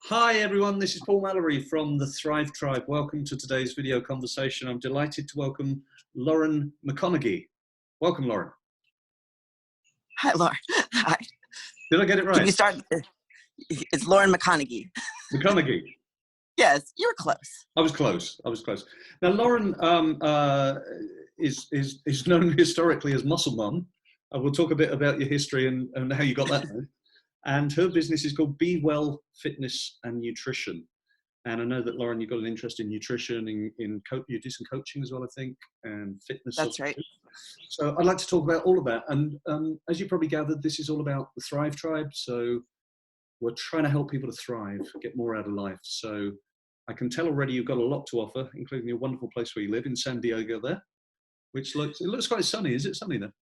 Hi everyone, this is Paul Mallory from the Thrive Tribe. Welcome to today's video conversation. I'm delighted to welcome Lauren McConaghy. Welcome, Lauren. Hi, Lauren. Hi. Did I get it right? Can you start? It's Lauren McConaghy. McConaghy. Yes, you were close. I was close. Now, Lauren is known historically as Muscle Mum. We'll talk a bit about your history and how you got that name. And her business is called Be Well Fitness and Nutrition. And I know that, Lauren, you've got an interest in nutrition, you do some coaching as well, I think, and fitness. That's right. So I'd like to talk about all of that. And as you probably gathered, this is all about the Thrive Tribe. So we're trying to help people to thrive, get more out of life. So I can tell already you've got a lot to offer, including your wonderful place where you live in San Diego there, which looks quite sunny. Is it sunny there?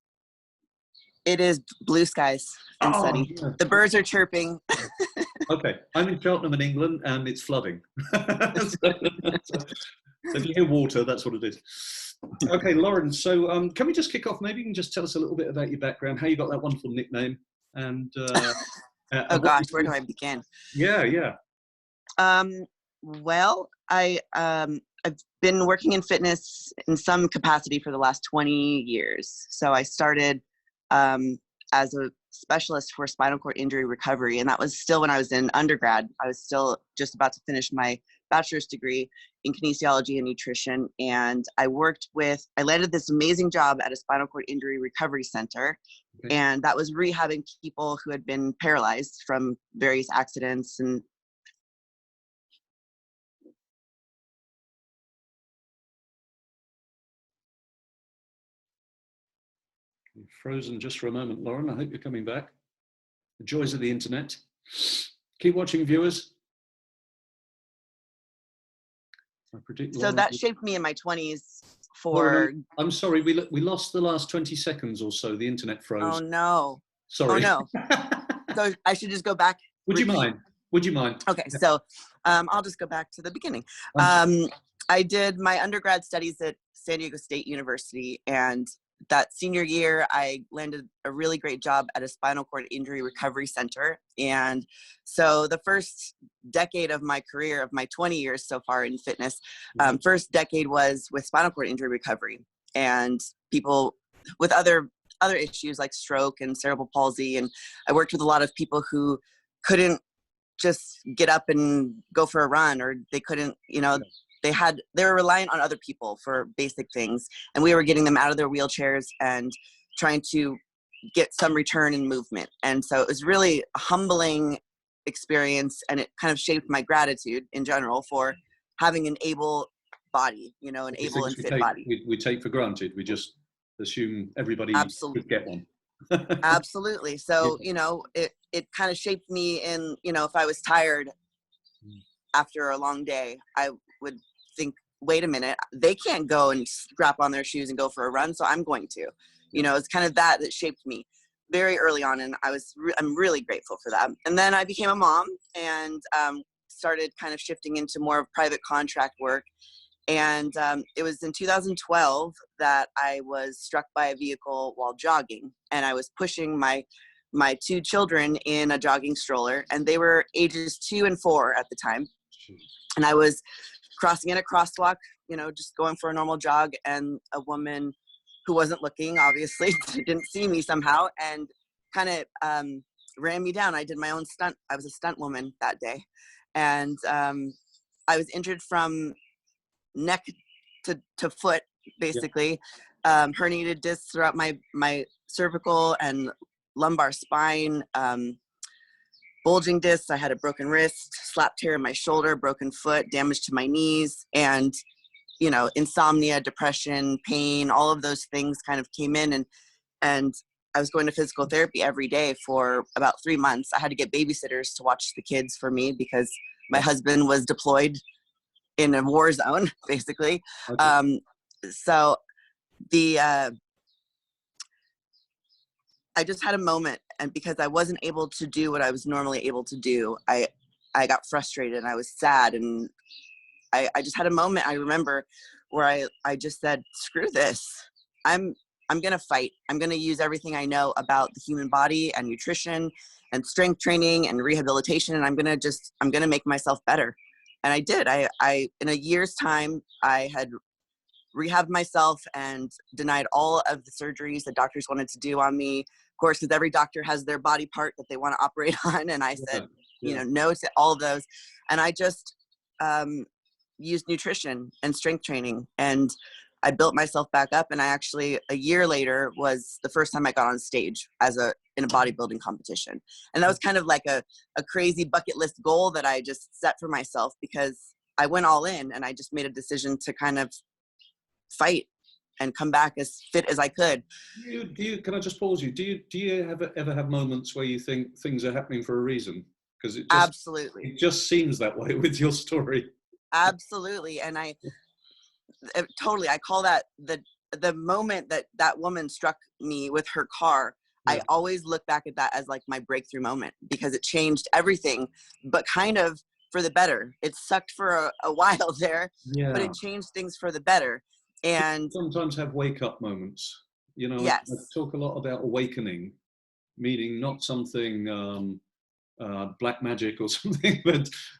It is blue skies and sunny. Yeah. The birds are chirping. Okay, I'm in Cheltenham in England and it's flooding. So if you hear water, that's what it is. Okay, Lauren, so can we just kick off? Maybe you can just tell us a little bit about your background, how you got that wonderful nickname. And oh gosh, where do I begin? Yeah. Well, I've been working in fitness in some capacity for the last 20 years. So I started as a specialist for spinal cord injury recovery. And that was still when I was in undergrad. I was still just about to finish my bachelor's degree in kinesiology and nutrition. And I landed this amazing job at a spinal cord injury recovery center. Okay. And that was rehabbing people who had been paralyzed from various accidents and You're frozen just for a moment, Lauren. I hope you're coming back. The joys of the internet. Keep watching, viewers. So that shaped me in my 20s I'm sorry, we lost the last 20 seconds or so. The internet froze. Oh no. Sorry. Oh no. So I should just go back. Would you mind? Okay, so I'll just go back to the beginning. I did my undergrad studies at San Diego State University, and that senior year, I landed a really great job at a spinal cord injury recovery center. And so the first decade of my career, of my 20 years so far in fitness, first decade was with spinal cord injury recovery and people with other issues like stroke and cerebral palsy. And I worked with a lot of people who couldn't just get up and go for a run, or they couldn't, they were reliant on other people for basic things, and we were getting them out of their wheelchairs and trying to get some return in movement. And so it was really a humbling experience, and it kind of shaped my gratitude in general for having an able body, an able and fit body. We take for granted. We just assume everybody could get one. Absolutely. So, it kind of shaped me in, if I was tired after a long day, I would think, wait a minute, they can't go and strap on their shoes and go for a run, so I'm going to. It's kind of that shaped me very early on, and I'm really grateful for that. And then I became a mom and started kind of shifting into more of private contract work. And it was in 2012 that I was struck by a vehicle while jogging, and I was pushing my two children in a jogging stroller, and they were ages 2 and 4 at the time. And I was crossing in a crosswalk, just going for a normal jog, and a woman who wasn't looking, obviously, didn't see me somehow, and kind of ran me down. I did my own stunt. I was a stunt woman that day. And I was injured from neck to foot, basically. Herniated discs throughout my cervical and lumbar spine, bulging discs. I had a broken wrist, slap tear in my shoulder, broken foot, damage to my knees, and insomnia, depression, pain, all of those things kind of came in, and I was going to physical therapy every day for about 3 months. I had to get babysitters to watch the kids for me because my husband was deployed in a war zone, basically. Okay. So I just had a moment, and because I wasn't able to do what I was normally able to do, I got frustrated and I was sad, and I just had a moment, I remember, where I just said, screw this. I'm I'm going to fight. I'm going to use everything I know about the human body and nutrition and strength training and rehabilitation. And I'm going to make myself better. And I did. I in a year's time, I had rehabbed myself and denied all of the surgeries that doctors wanted to do on me. Of course, because every doctor has their body part that they want to operate on. And I said, no to all of those. And I just used nutrition and strength training, and I built myself back up. And I actually, a year later, was the first time I got on stage in a bodybuilding competition. And that was kind of like a crazy bucket list goal that I just set for myself, because I went all in and I just made a decision to kind of fight and come back as fit as I could. Can I just pause you? Do you ever have moments where you think things are happening for a reason? Because it just seems that way with your story. Absolutely. And I call that the moment that woman struck me with her car. Yeah. I always look back at that as like my breakthrough moment, because it changed everything, but kind of for the better. It sucked for a while there, but it changed things for the better. And people sometimes have wake up moments, yes. I talk a lot about awakening, meaning not something black magic or something,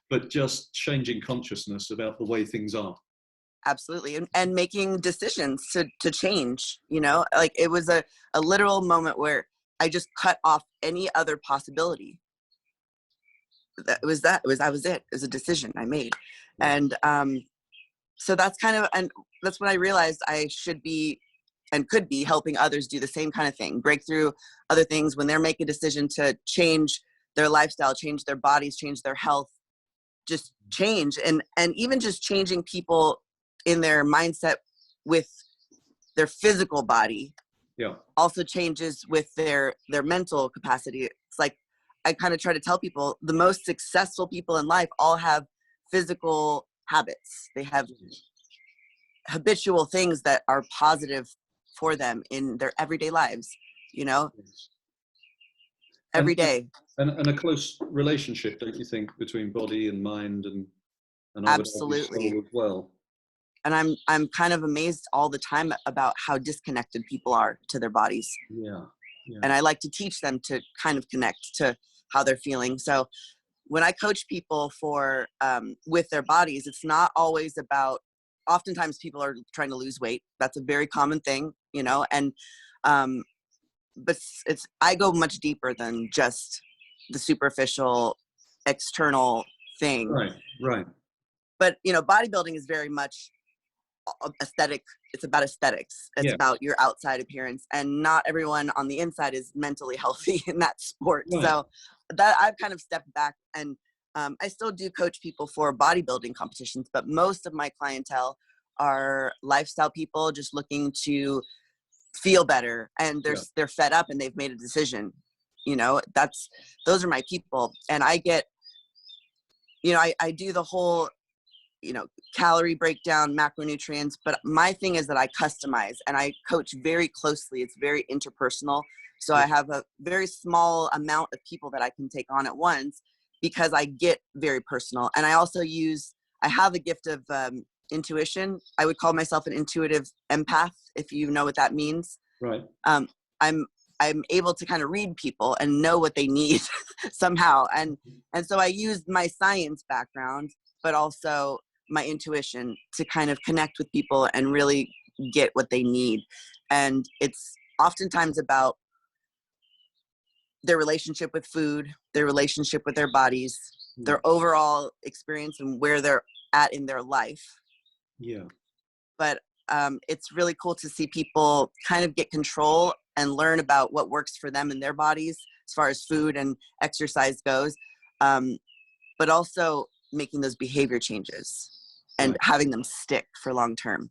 but just changing consciousness about the way things are. Absolutely. And making decisions to change, like it was a literal moment where I just cut off any other possibility. That was it. It was a decision I made. And so that's and that's when I realized I should be and could be helping others do the same kind of thing, break through other things when they're making a decision to change their lifestyle, change their bodies, change their health, just change. And even just changing people in their mindset with their physical body also changes with their mental capacity. It's like, I kind of try to tell people the most successful people in life all have physical habits. They have habitual things that are positive for them in their everyday lives, every day. And a close relationship, don't you think, between body and mind and absolutely soul as well? And I'm kind of amazed all the time about how disconnected people are to their bodies. Yeah. And I like to teach them to kind of connect to how they're feeling. So when I coach people for with their bodies, it's not always about, oftentimes people are trying to lose weight. That's a very common thing, and but I go much deeper than just the superficial external thing. Right. But bodybuilding is very much aesthetic. It's about aesthetics. It's about your outside appearance, and not everyone on the inside is mentally healthy in that sport. Right. So that I've kind of stepped back, and I still do coach people for bodybuilding competitions, but most of my clientele are lifestyle people just looking to feel better, and they're fed up and they've made a decision. Those are my people. And I get, I do the whole calorie breakdown, macronutrients, but my thing is that I customize and I coach very closely. It's very interpersonal. So I have a very small amount of people that I can take on at once, because I get very personal. And I also I have a gift of intuition. I would call myself an intuitive empath, if you know what that means. Right. I'm able to kind of read people and know what they need somehow. And so I used my science background, but also my intuition to kind of connect with people and really get what they need. And it's oftentimes about their relationship with food, their relationship with their bodies, their overall experience and where they're at in their life. Yeah. But it's really cool to see people kind of get control and learn about what works for them in their bodies as far as food and exercise goes, but also making those behavior changes and having them stick for long term.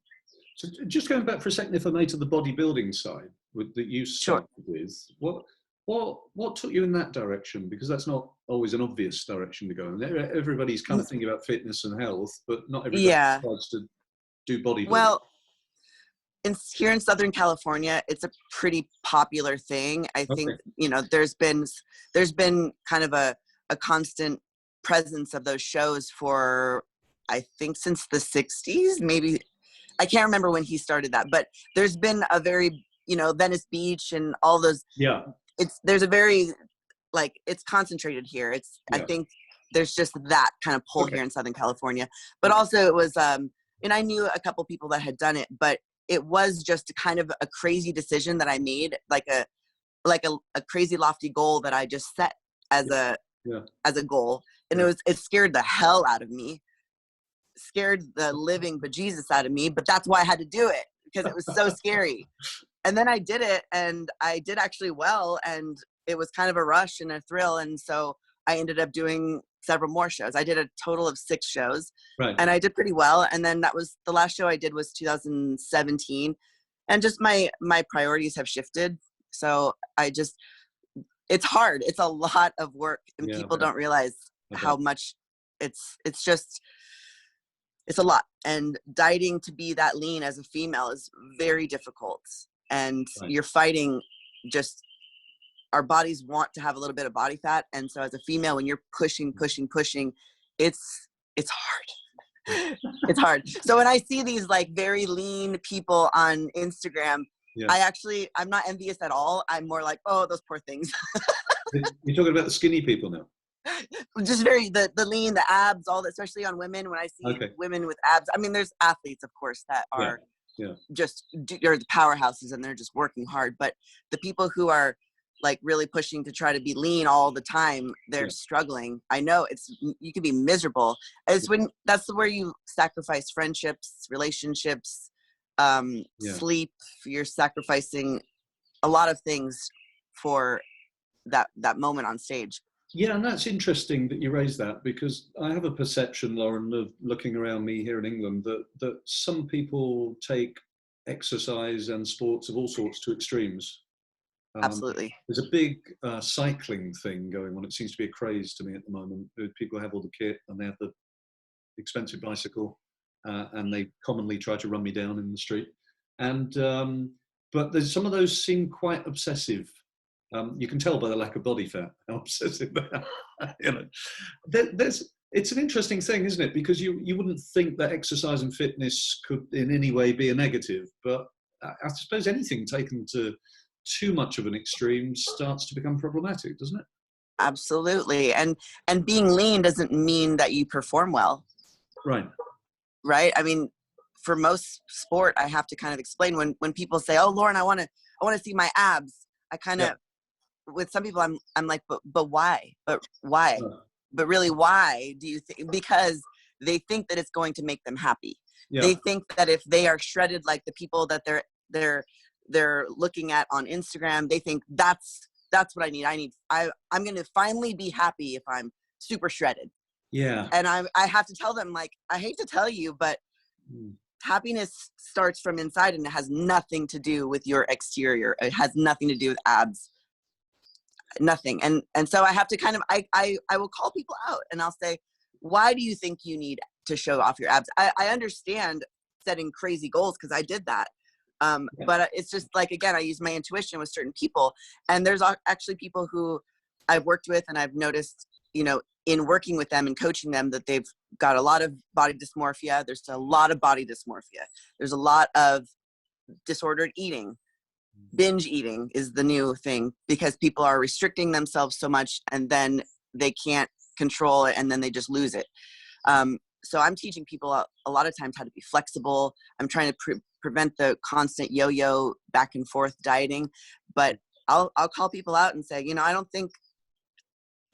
So just going back for a second, if I may, to the bodybuilding side that you started with, what took you in that direction? Because that's not always an obvious direction to go in. Everybody's kind of thinking about fitness and health, but not everybody decides to do bodybuilding. Well, here in Southern California, it's a pretty popular thing. I think, there's been kind of a constant presence of those shows for, I think, since the 60s, maybe. I can't remember when he started that, but there's been a very, you know, Venice Beach and all those. Yeah. There's a very, like, it's concentrated here. I Yeah. think there's just that kind of pull Okay. here in Southern California. But also it was, and I knew a couple people that had done it, but it was just kind of a crazy decision that I made, like a crazy lofty goal that I just set as a goal. And it scared the hell out of me, scared the living bejesus out of me, but that's why I had to do it, because it was so scary. And then I did it, and I did actually well, and it was kind of a rush and a thrill. And so I ended up doing several more shows. I did a total of 6 shows, and I did pretty well. And then that was the last show I did was 2017. And just my priorities have shifted. So it's hard. It's a lot of work, and people don't realize how much it's a lot. And dieting to be that lean as a female is very difficult. And you're fighting, just our bodies want to have a little bit of body fat. And so as a female, when you're pushing, it's hard. It's hard. So when I see these like very lean people on Instagram, I'm not envious at all. I'm more like, oh, those poor things. You're talking about the skinny people now? Just very, the lean, the abs, all that, especially on women. When I see women with abs, I mean, there's athletes, of course, that are just, you're the powerhouses and they're just working hard. But the people who are like really pushing to try to be lean all the time, they're struggling. I know you can be miserable. That's where you sacrifice friendships, relationships, sleep. You're sacrificing a lot of things for that moment on stage. Yeah, and that's interesting that you raise that, because I have a perception, Lauren, of looking around me here in England, that some people take exercise and sports of all sorts to extremes. Absolutely. There's a big cycling thing going on. It seems to be a craze to me at the moment. People have all the kit and they have the expensive bicycle, and they commonly try to run me down in the street. And but there's some of those seem quite obsessive. You can tell by the lack of body fat how obsessive they are. You know, it's an interesting thing, isn't it? Because you wouldn't think that exercise and fitness could in any way be a negative, but I suppose anything taken to too much of an extreme starts to become problematic, doesn't it? Absolutely. And being lean doesn't mean that you perform well. Right. I mean, for most sport, I have to kind of explain when people say, "Oh, Lauren, I want to see my abs." I kind of, with some people, I'm like, but why? But why? But really, why do you think? Because they think that it's going to make them happy. They think that if they are shredded like the people that they're looking at on Instagram, they think that's what I need. I'm going to finally be happy if I'm super shredded. Yeah. And I have to tell them, like, I hate to tell you, but happiness starts from inside, and it has nothing to do with your exterior. It has nothing to do with abs. Nothing. And so I have to kind of, I will call people out and I'll say, why do you think you need to show off your abs? I understand setting crazy goals, because I did that. But it's just like, again, I use my intuition with certain people, and there's actually people who I've worked with, and I've noticed, you know, in working with them and coaching them, that they've got a lot of body dysmorphia. There's a lot of body dysmorphia. There's a lot of disordered eating. Binge eating is the new thing, because people are restricting themselves so much, and then they can't control it, and then they just lose it. So I'm teaching people a lot of times how to be flexible. I'm trying to prevent the constant yo-yo back and forth dieting, but I'll call people out and say, you know, I don't think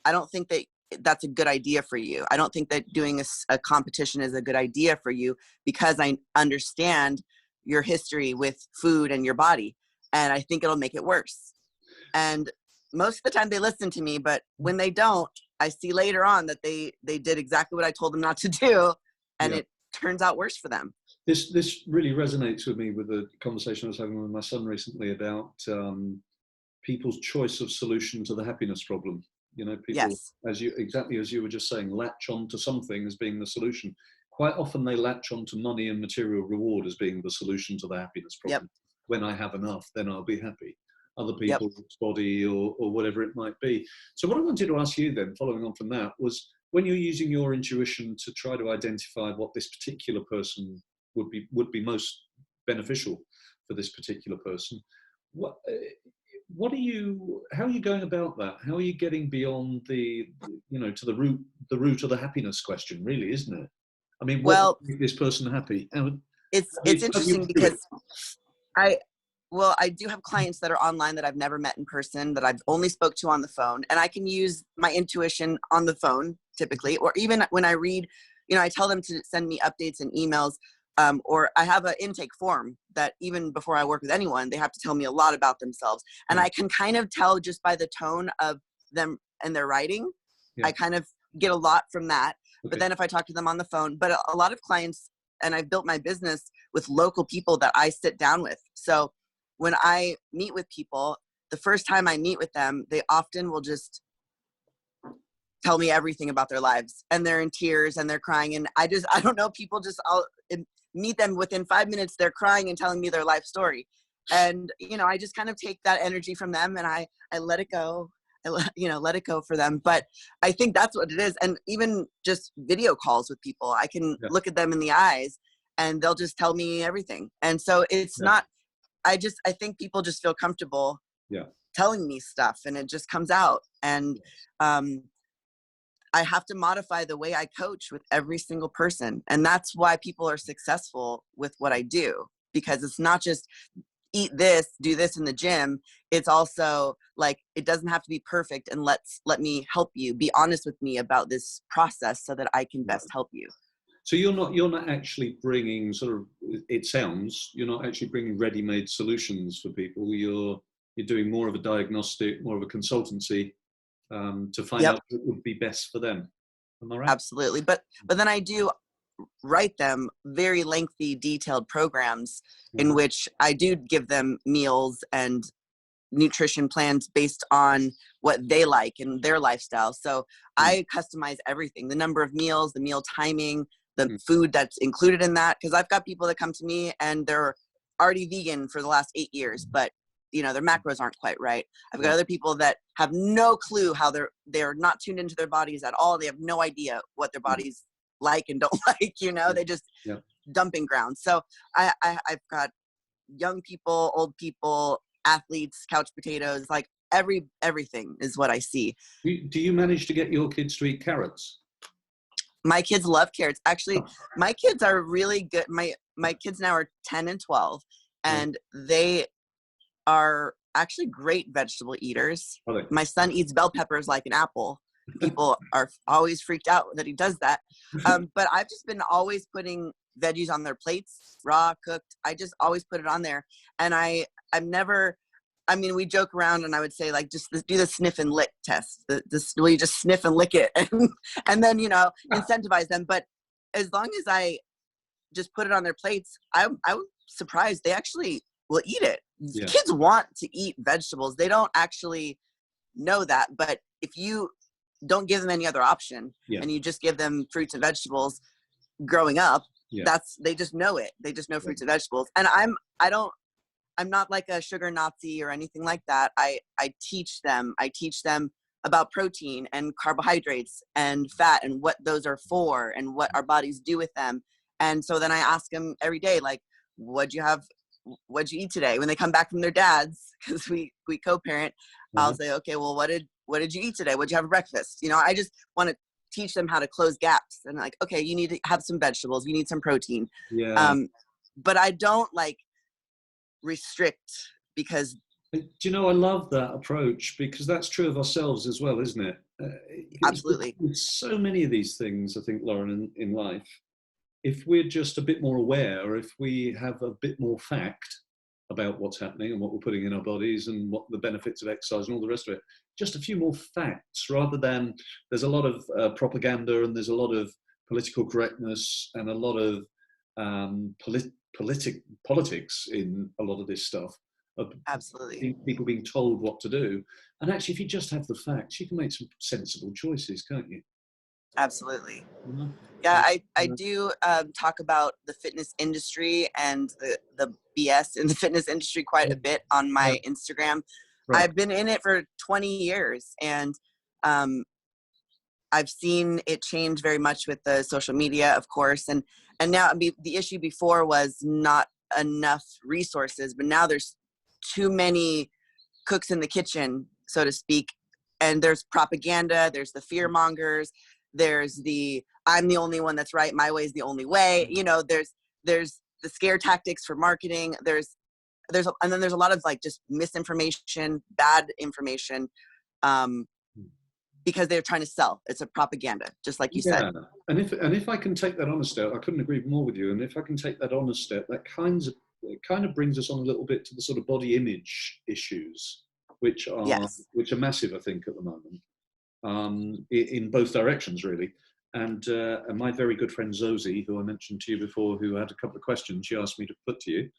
that that's a good idea for you. I don't think that doing a competition is a good idea for you, because I understand your history with food and your body, and I think it'll make it worse. And most of the time they listen to me, but when they don't, I see later on that they did exactly what I told them not to do, and it turns out worse for them. This really resonates with me, with the conversation I was having with my son recently about people's choice of solution to the happiness problem. You know, people, exactly as you were just saying, latch on to something as being the solution. Quite often they latch on to money and material reward as being the solution to the happiness problem. When I have enough, then I'll be happy. Other people's body or whatever it might be. So what I wanted to ask you then, following on from that, was when you're using your intuition to try to identify what this particular person would be most beneficial for this particular person, what, what are you, how are you going about that? How are you getting beyond the, you know, to the root of the happiness question, really, isn't it? I mean, what would Well, make this person happy? it's How do you interesting do it? because I well, I do have clients that are online that I've never met in person, that I've only spoke to on the phone, and I can use my intuition on the phone typically, or even when I read, you know, I tell them to send me updates and emails, or I have an intake form that even before I work with anyone, they have to tell me a lot about themselves, and Yeah. I can kind of tell just by the tone of them and their writing. Yeah. I kind of get a lot from that. Okay. But then if I talk to them on the phone, but a lot of clients, and I've built my business with local people that I sit down with. So when I meet with people, the first time I meet with them, they often will just tell me everything about their lives, and they're in tears and they're crying. And I don't know, people just, I'll meet them within 5 minutes, they're crying and telling me their life story. And, you know, I just kind of take that energy from them and I let it go. Let it go for them. But I think that's what it is. And even just video calls with people, I can look at them in the eyes and they'll just tell me everything. And so it's not, I think people just feel comfortable telling me stuff and it just comes out. And I have to modify the way I coach with every single person. And that's why people are successful with what I do, because it's not just eat this, do this in the gym. It's also like, it doesn't have to be perfect, and let me help you. Be honest with me about this process so that I can best help you. So you're not actually bringing sort of, it sounds, you're not actually bringing ready-made solutions for people. You're doing more of a diagnostic, more of a consultancy to find out what would be best for them. Am I right? Absolutely. But then I do write them very lengthy, detailed programs in which I do give them meals and nutrition plans based on what they like and their lifestyle. So I customize everything, the number of meals, the meal timing, the food that's included in that. Because I've got people that come to me and they're already vegan for the last 8 years, but you know, their macros aren't quite right. I've got other people that have no clue how they're not tuned into their bodies at all. They have no idea what their bodies like and don't like, you know, they just dumping grounds. So I've got young people, old people, athletes, couch potatoes, like everything is what I see. Do you manage to get your kids to eat carrots? My kids love carrots. Actually, my kids are really good. My kids now are 10 and 12, and they are actually great vegetable eaters. My son eats bell peppers like an apple. People are always freaked out that he does that. But I've just been always putting veggies on their plates, raw, cooked. I just always put it on there. And I'm never, I mean, we joke around and I would say, like, just do the sniff and lick test. Will you just sniff and lick it? And then, you know, incentivize them. But as long as I just put it on their plates, I was surprised they actually will eat it. Kids want to eat vegetables. They don't actually know that. But if you don't give them any other option and you just give them fruits and vegetables growing up, they just know it. They just know fruits and vegetables. And I'm not like a sugar Nazi or anything like that. I teach them about protein and carbohydrates and fat and what those are for and what our bodies do with them. And so then I ask them every day, like, what'd you eat today? When they come back from their dads, because we co-parent, I'll say, okay, well, what did you eat today? What'd you have for breakfast? You know, I just want to teach them how to close gaps and, like, okay, you need to have some vegetables, you need some protein. But I don't like restrict, because do you know, I love that approach, because that's true of ourselves as well, isn't it? Absolutely. With so many of these things, I think, Lauren, in life, if we're just a bit more aware, or if we have a bit more fact about what's happening and what we're putting in our bodies and what the benefits of exercise and all the rest of it, just a few more facts, rather than, there's a lot of propaganda and there's a lot of political correctness and a lot of politics in a lot of this stuff. Absolutely. People being told what to do. And actually, if you just have the facts, you can make some sensible choices, can't you? Absolutely. Mm-hmm. Yeah, I do talk about the fitness industry and the BS in the fitness industry quite a bit on my Instagram. Right. I've been in it for 20 years, and I've seen it change very much with the social media, of course. And now the issue before was not enough resources, but now there's too many cooks in the kitchen, so to speak. And there's propaganda, there's the fear mongers, there's the I'm the only one that's right, my way is the only way. You know, there's the scare tactics for marketing. And then there's a lot of like just misinformation, bad information, because they're trying to sell. It's a propaganda, just like you said. And if I can take that on a step, I couldn't agree more with you. And if I can take that on a step, it kind of brings us on a little bit to the sort of body image issues, which are massive, I think, at the moment, in both directions, really. And my very good friend Zosie, who I mentioned to you before, who had a couple of questions she asked me to put to you.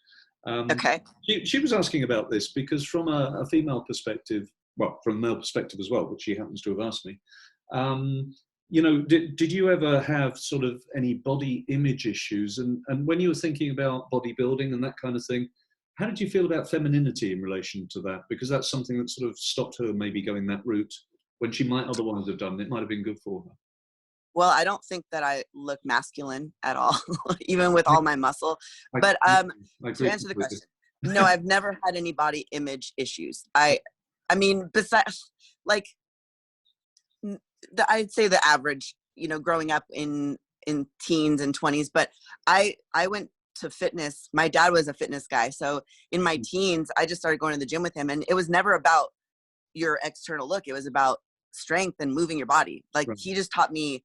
Okay. She was asking about this because from a female perspective, well, from a male perspective as well, which she happens to have asked me, you know, did you ever have sort of any body image issues? And when you were thinking about bodybuilding and that kind of thing, how did you feel about femininity in relation to that? Because that's something that sort of stopped her maybe going that route when she might otherwise have done. It might have been good for her. Well, I don't think that I look masculine at all, even with all my muscle. But to answer the question, no, I've never had any body image issues. I mean, besides, like, I'd say the average, you know, growing up in teens and 20s. But I went to fitness. My dad was a fitness guy, so in my teens, I just started going to the gym with him, and it was never about your external look. It was about strength and moving your body. Like he just taught me,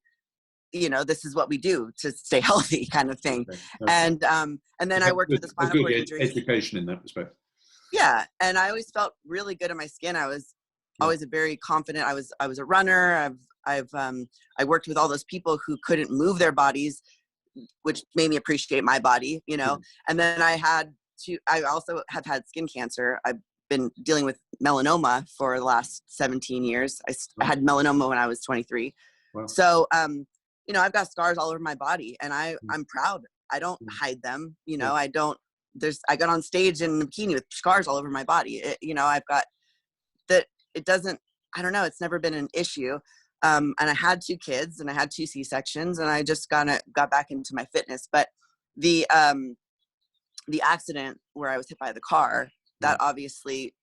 you know, this is what we do to stay healthy, kind of thing. Okay. And then I worked with a spinal cord injury. Education in that respect. Yeah, and I always felt really good in my skin. I was always a very confident. I was a runner. I worked with all those people who couldn't move their bodies, which made me appreciate my body, you know. And then I also have had skin cancer. I've been dealing with melanoma for the last 17 years. I had melanoma when I was 23. Wow. So, you know, I've got scars all over my body, and I'm proud. I don't hide them. You know, I got on stage in a bikini with scars all over my body. You know, I've got that. It doesn't, I don't know. It's never been an issue. And I had 2 kids and I had 2 C-sections, and I just got back into my fitness. But the accident where I was hit by the car, that obviously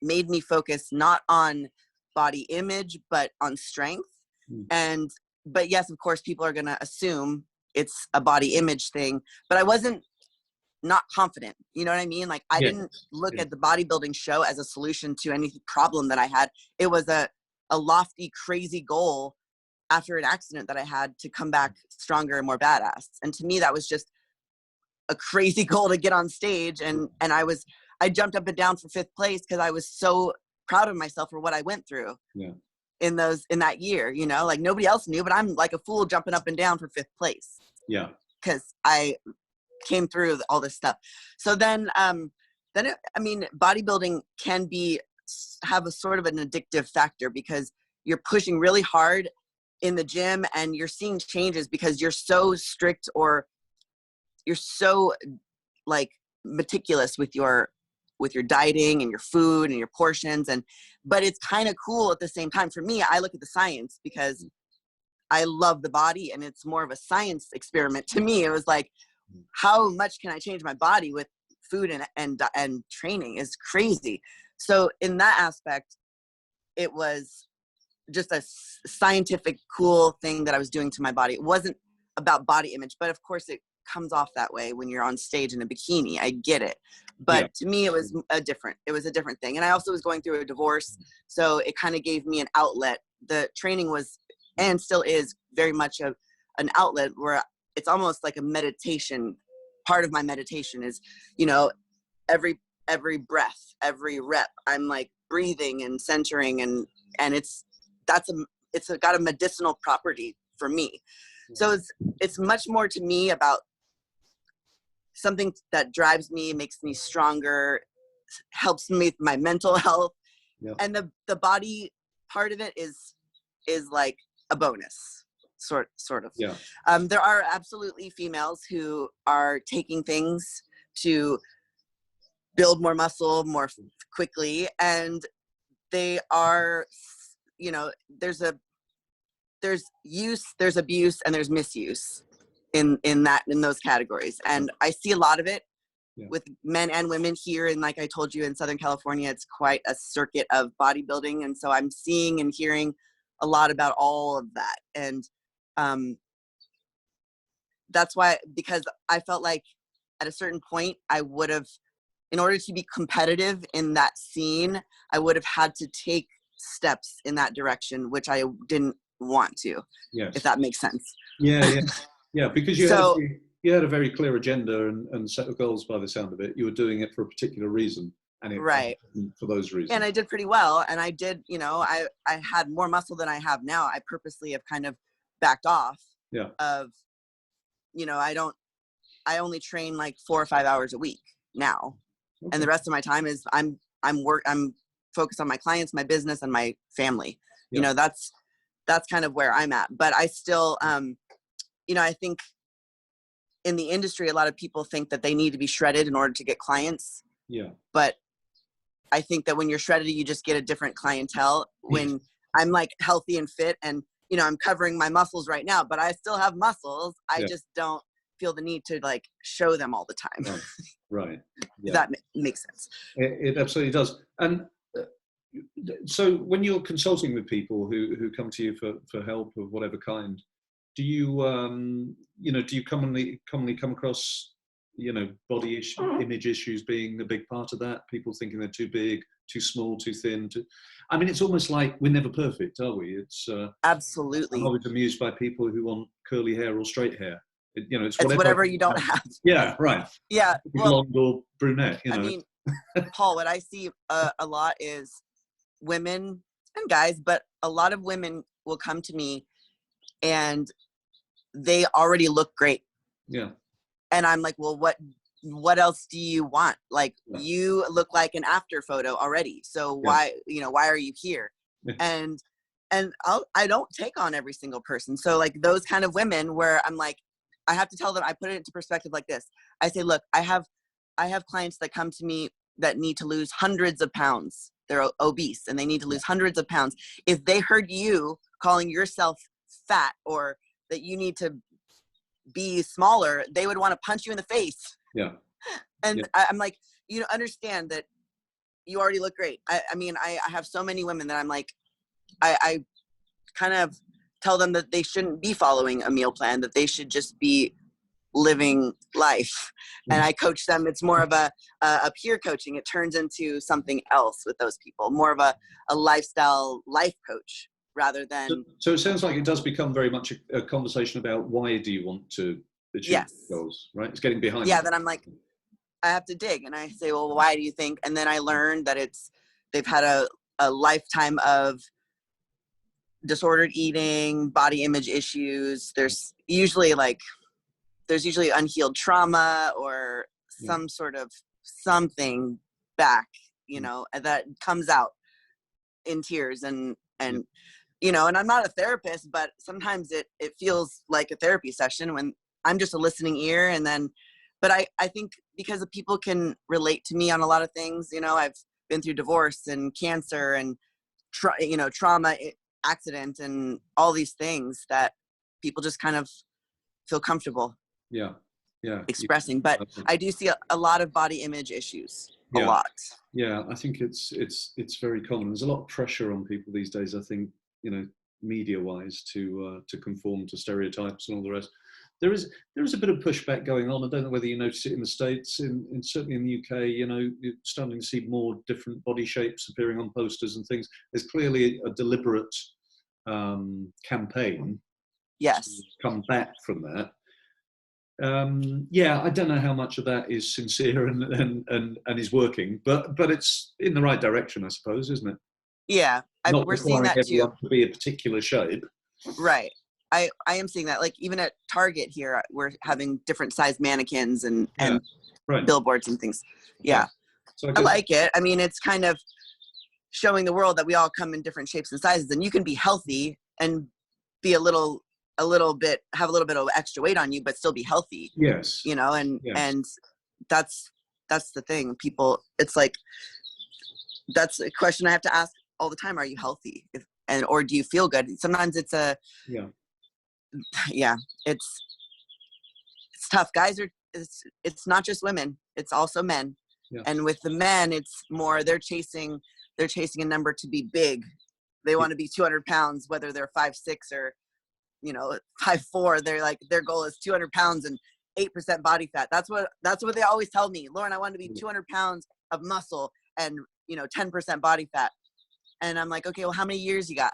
made me focus not on body image, but on strength. But yes, of course, people are going to assume it's a body image thing, but I wasn't not confident. You know what I mean? Like I didn't look at the bodybuilding show as a solution to any problem that I had. It was a lofty, crazy goal after an accident that I had to come back stronger and more badass. And to me, that was just a crazy goal to get on stage. And I jumped up and down for 5th place because I was so proud of myself for what I went through. Yeah. In that year, you know, like nobody else knew, but I'm like a fool jumping up and down for 5th place. Yeah. Because I came through all this stuff. So then bodybuilding can have a sort of an addictive factor because you're pushing really hard in the gym and you're seeing changes because you're so strict or you're so like meticulous with your dieting and your food and your portions. But it's kind of cool at the same time. For me, I look at the science because I love the body and it's more of a science experiment to me. It was like, how much can I change my body with food and training is crazy. So in that aspect, it was just a scientific, cool thing that I was doing to my body. It wasn't about body image, but of course it comes off that way when you're on stage in a bikini. I get it. But to me, it was a different thing. And I also was going through a divorce. So it kind of gave me an outlet. The training was, and still is, very much an outlet where it's almost like a meditation. Part of my meditation is, you know, every breath, every rep, I'm like breathing and centering and it's got a medicinal property for me. So it's much more to me about something that drives me, makes me stronger, helps me with my mental health. Yeah. And the body part of it is like a bonus, sort of. Yeah. There are absolutely females who are taking things to build more muscle more quickly, and they are, you know, there's use, there's abuse, and there's misuse in those categories. And I see a lot of it with men and women here. And like I told you, in Southern California, it's quite a circuit of bodybuilding. And so I'm seeing and hearing a lot about all of that. And that's why, because I felt like at a certain point, I would have, in order to be competitive in that scene, I would have had to take steps in that direction, which I didn't want to, if that makes sense. Yeah, because you So, you had a very clear agenda and set of goals by the sound of it. You were doing it for a particular reason, and it right. for those reasons. And I did pretty well. And I did, you know, I had more muscle than I have now. I purposely have kind of backed off of, you know, I only train like 4 or 5 hours a week now. Okay. And the rest of my time is I'm focused on my clients, my business, and my family. You know, that's kind of where I'm at. But I still, you know, I think in the industry, a lot of people think that they need to be shredded in order to get clients. Yeah. But I think that when you're shredded, you just get a different clientele. When I'm like healthy and fit and, you know, I'm covering my muscles right now, but I still have muscles. I just don't feel the need to like show them all the time. Right. If that makes sense. It absolutely does. And so when you're consulting with people who come to you for help of whatever kind, do you, you know, do you commonly come across, you know, body image issues being a big part of that? People thinking they're too big, too small, too thin. I mean, it's almost like we're never perfect, are we? It's absolutely. I'm always amused by people who want curly hair or straight hair. You know, it's whatever you don't have. Yeah, right. Yeah, blonde or brunette. You know. I mean, Paul, what I see a lot is women and guys, but a lot of women will come to me and they already look great. Yeah. And I'm like, well, what else do you want? Like, you look like an after photo already. So why are you here? And I don't take on every single person. So like those kind of women where I'm like, I have to tell them, I put it into perspective like this. I say, look, I have clients that come to me that need to lose hundreds of pounds. They're obese and they need to lose hundreds of pounds. If they heard you calling yourself fat or that you need to be smaller, they would want to punch you in the face. Yeah. And I'm like, you understand that you already look great. I mean, I have so many women that I'm like, I kind of tell them that they shouldn't be following a meal plan, that they should just be living life. And I coach them. It's more of a peer coaching. It turns into something else with those people, more of a lifestyle life coach rather than. So it sounds like it does become very much a conversation about why do you want to achieve goals, right? It's getting behind. Yeah, then I'm like, I have to dig. And I say, well, why do you think? And then I learned that they've had a lifetime of disordered eating, body image issues. There's usually unhealed trauma or some sort of something back, you know, that comes out in tears and you know, and I'm not a therapist, but sometimes it feels like a therapy session when I'm just a listening ear. And then, but I think because the people can relate to me on a lot of things, you know, I've been through divorce and cancer and trauma, accident and all these things that people just kind of feel comfortable expressing. But I do see a lot of body image issues, a lot. Yeah, I think it's very common. There's a lot of pressure on people these days, I think, you know, media wise to conform to stereotypes and all the rest. There is a bit of pushback going on. I don't know whether you notice it in the States, in certainly in the UK, you know, you're starting to see more different body shapes appearing on posters and things. There's clearly a deliberate campaign to come back from that. I don't know how much of that is sincere and is working, but it's in the right direction, I suppose, isn't it? Yeah, we're seeing that too. To be a particular shape, right? I am seeing that. Like even at Target here, we're having different size mannequins and billboards and things. Yeah. So I like it. I mean, it's kind of showing the world that we all come in different shapes and sizes, and you can be healthy and be have a little bit of extra weight on you, but still be healthy. Yes. You know, and that's the thing. People, it's like, that's a question I have to ask all the time. Are you healthy? Or do you feel good? Sometimes it's tough. Guys it's not just women, it's also men. Yeah. And with the men, it's more, they're chasing a number to be big. They want to be 200 pounds, whether they're 5'6" or, 5'4". They're like, their goal is 200 pounds and 8% body fat. That's what they always tell me. Lauren, I want to be 200 pounds of muscle and 10% body fat. And I'm like, okay, well, how many years you got?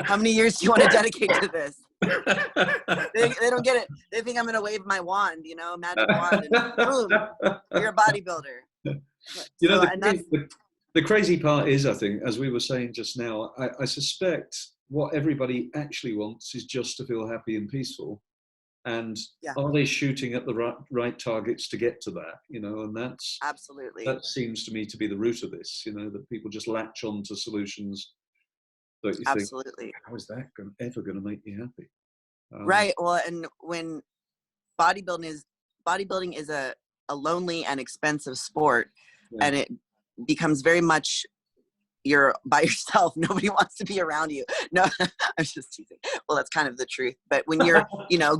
How many years do you want to dedicate to this? They don't get it. They think I'm going to wave my wand, magic wand, and boom, you're a bodybuilder. The crazy part is, I think, as we were saying just now, I suspect what everybody actually wants is just to feel happy and peaceful. And are they shooting at the right targets to get to that? And that's absolutely, that seems to me to be the root of this. That people just latch on to solutions that you absolutely think, how is that ever going to make me happy? Right. Well, and when bodybuilding is a lonely and expensive sport, and it becomes very much you're by yourself. Nobody wants to be around you. No, I'm just teasing. Well, that's kind of the truth. But when you're,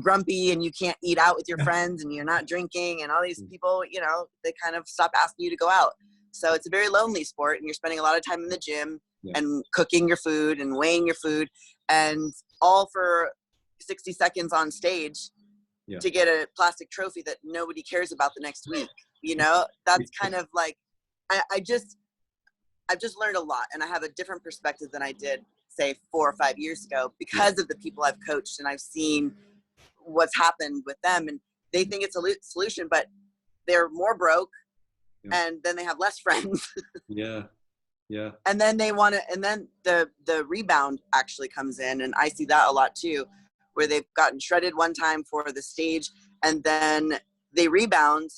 grumpy and you can't eat out with your friends and you're not drinking and all these people, they kind of stop asking you to go out. So it's a very lonely sport, and you're spending a lot of time in the gym and cooking your food and weighing your food, and all for 60 seconds on stage to get a plastic trophy that nobody cares about the next week. That's kind of like, I've just learned a lot, and I have a different perspective than I did, say, 4 or 5 years ago, because of the people I've coached, and I've seen what's happened with them. And they think it's a solution, but they're more broke, and then they have less friends. Yeah. And then and then the rebound actually comes in, and I see that a lot too, where they've gotten shredded one time for the stage, and then they rebound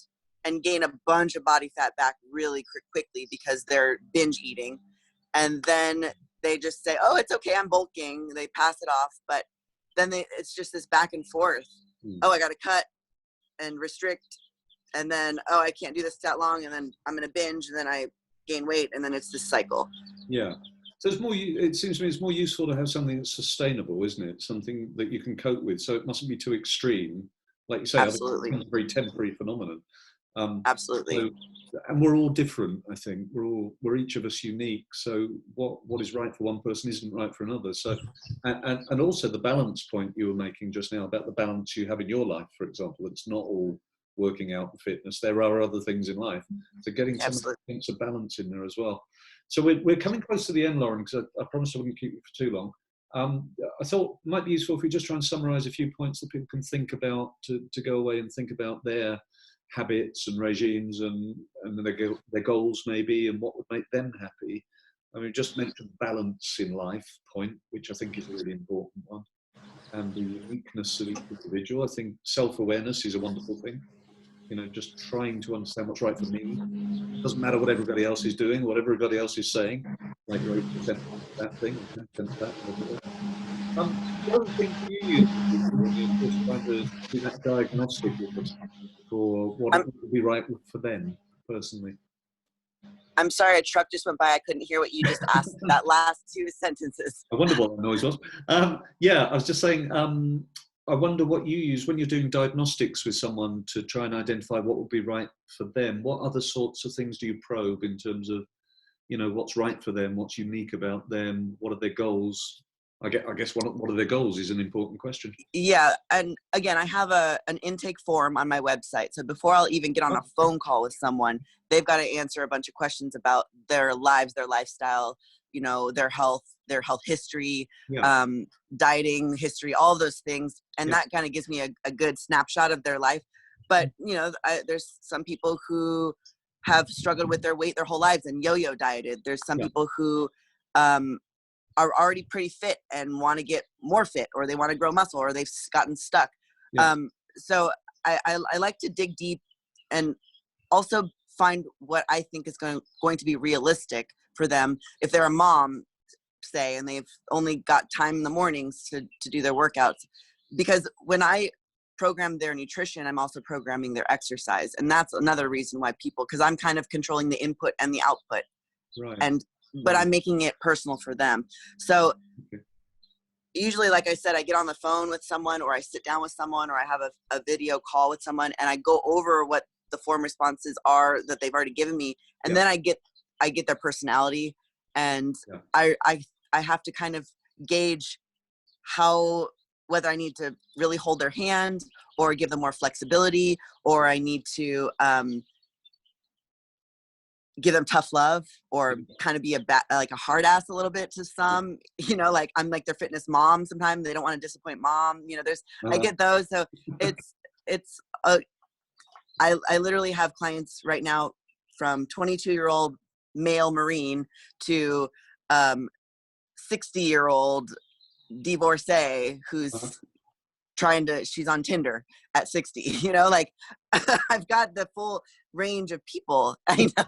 and gain a bunch of body fat back really quickly because they're binge eating. And then they just say, oh, it's okay, I'm bulking. They pass it off. But then it's just this back and forth. Oh, I got to cut and restrict. And then, oh, I can't do this that long. And then I'm going to binge. And then I gain weight. And then it's this cycle. Yeah. So it seems to me it's more useful to have something that's sustainable, isn't it? Something that you can cope with. So it mustn't be too extreme. Like you say, absolutely, it's a very temporary phenomenon. Absolutely. So, and we're all different, I think. We're each of us unique. So what is right for one person isn't right for another. So, and also the balance point you were making just now about the balance you have in your life, for example. It's not all working out and fitness. There are other things in life. So getting some sense of balance in there as well. So we're coming close to the end, Lauren, because I promised I wouldn't keep you for too long. I thought it might be useful if we just try and summarize a few points that people can think about to go away and think about their habits and regimes and their goals maybe, and what would make them happy. I mean, just mentioned balance in life point, which I think is a really important one, and the uniqueness of each individual. I think self-awareness is a wonderful thing. Just trying to understand what's right for me. It doesn't matter what everybody else is doing, what everybody else is saying, like you're 8% that thing, 10% that. The other thing you use is trying to do that diagnostic with us for what it would be right for them personally. I'm sorry, a truck just went by. I couldn't hear what you just asked. That last 2 sentences. I wonder what that noise was. I was just saying, I wonder what you use when you're doing diagnostics with someone to try and identify what would be right for them. What other sorts of things do you probe in terms of, what's right for them, what's unique about them, what are their goals? I guess what are their goals is an important question. Yeah, and again, I have an intake form on my website. So before I'll even get on a phone call with someone, they've got to answer a bunch of questions about their lives, their lifestyle, their health history, dieting history, all those things. And that kind of gives me a good snapshot of their life. But, there's some people who have struggled with their weight their whole lives and yo-yo dieted. There's some people who are already pretty fit and want to get more fit, or they want to grow muscle, or they've gotten stuck. So I like to dig deep and also find what I think is going to be realistic for them. If they're a mom, say, and they've only got time in the mornings to do their workouts, because when I program their nutrition, I'm also programming their exercise. And that's another reason why because I'm kind of controlling the input and the output. But I'm making it personal for them. So usually, like I said, I get on the phone with someone, or I sit down with someone, or I have a video call with someone, and I go over what the form responses are that they've already given me. And then I get their personality, and I have to kind of gauge whether I need to really hold their hand or give them more flexibility, or I need to give them tough love, or kind of be like a hard ass a little bit to some, you know, like I'm like their fitness mom. Sometimes they don't want to disappoint mom, you know, I get those. So I literally have clients right now from 22-year-old male Marine to 60-year-old divorcee who's she's on Tinder at 60, you know, like I've got the full range of people. I know.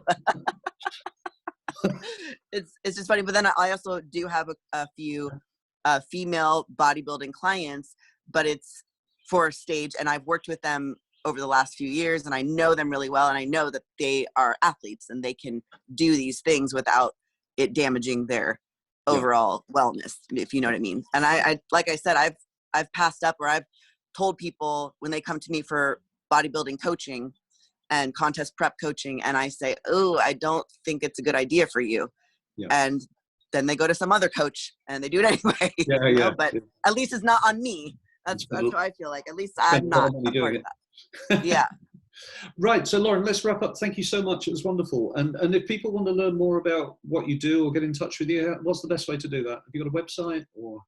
It's just funny. But then I also do have a few female bodybuilding clients, but it's for a stage, and I've worked with them over the last few years, and I know them really well, and I know that they are athletes and they can do these things without it damaging their overall wellness, if you know what I mean. And I like I said, I've passed up, or I've told people when they come to me for bodybuilding coaching and contest prep coaching, and I say, oh, I don't think it's a good idea for you. And then they go to some other coach and they do it anyway. You know? But at least it's not on me. That's how I feel like. At least I'm not a part of that. Yeah. Right. So Lauren, let's wrap up. Thank you so much. It was wonderful. And if people want to learn more about what you do or get in touch with you, what's the best way to do that? Have you got a website or?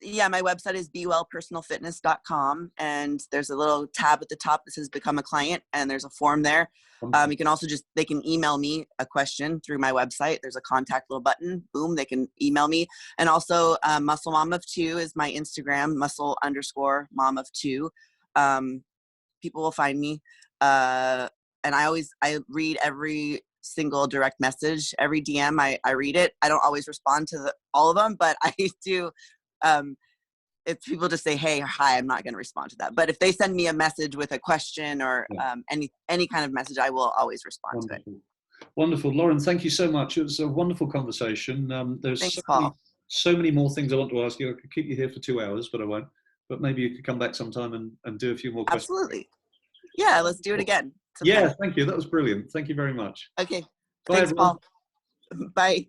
Yeah, my website is bewellpersonalfitness.com, and there's a little tab at the top that says become a client, and there's a form there. You can also they can email me a question through my website. There's a contact little button. Boom, they can email me. And also Muscle Mom of Two is my Instagram, muscle_mom of two. People will find me. And I read every single direct message, every DM. I read it. I don't always respond to all of them, but I do. If people just say, hey, or hi, I'm not going to respond to that. But if they send me a message with a question or any kind of message, I will always respond to it. Wonderful. Lauren, thank you so much. It was a wonderful conversation. There's Thanks, so many more things I want to ask you. I could keep you here for 2 hours, but I won't. But maybe you could come back sometime and do a few more questions. Absolutely. Yeah, let's do it again. Yeah, thank you. That was brilliant. Thank you very much. Okay. Bye, Thanks, everyone. Paul. Bye.